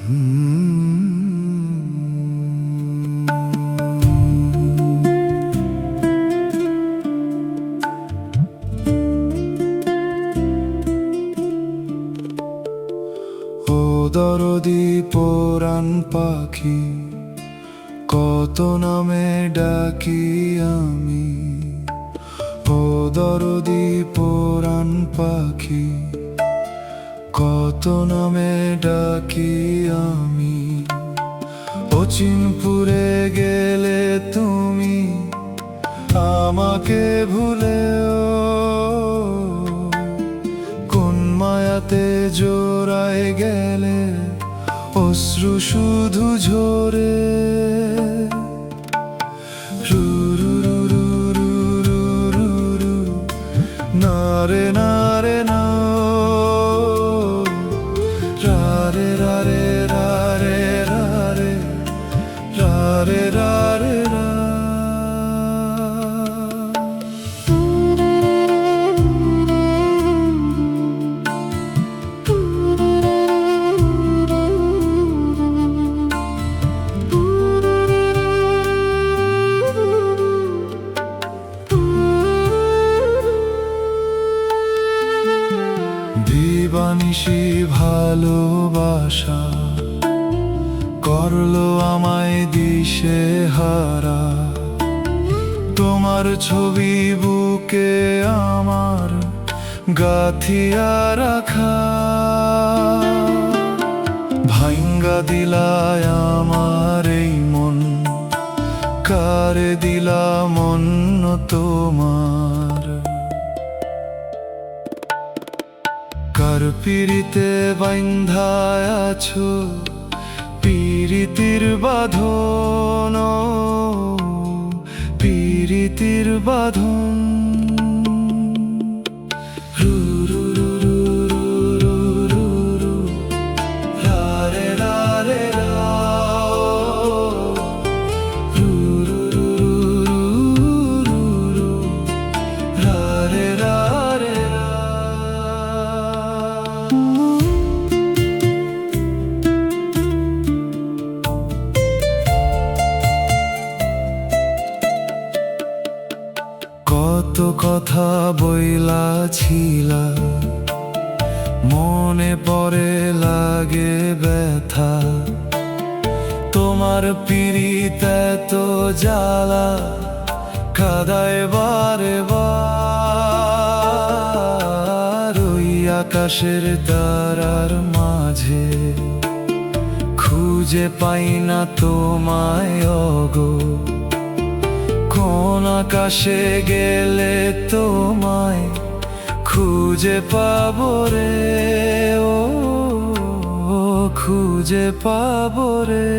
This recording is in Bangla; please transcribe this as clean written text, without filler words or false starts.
ও দরদি পরাণ পাখি, কত নামে ডাকি আমি। ও দরদি পরাণ পাখি, কত নামে ডাকি আমি। অচিনপুরে গেলে তুমি আমাকে ভুলেও, কোন মায়াতে জোড়ায় গেলে অশ্রু শুধু ঝরে। নারে নারে না, রারে রারে রারে রারে রারে রারে রা। দিবানিশি ভালোবাসা করলো আমায় দিশে হারা। তোমার ছবি বুকে আমার গাথিয়া রাখা। ভাঙ্গা দিলায় আমার এই মন, কারে দিলা মন তোমার। কার পিরিতে বান্ধায় আছো পিরিতির বাঁধন, পিরিতির বাঁধন। রারে রারে রা, রারে রারে রা। কত কথা বইলাছিলা, মনে পড়ে লাগে ব্যথা। তোমার পিরিত এত জ্বালা কাদায় বারে বার। ওই আকাশের তারার মাঝে খুঁজে পাই না তোমায় ওগো। কোন আকাশে গেলে তোমায় খুঁজে পাবো রে, ও খুঁজে পাবো রে।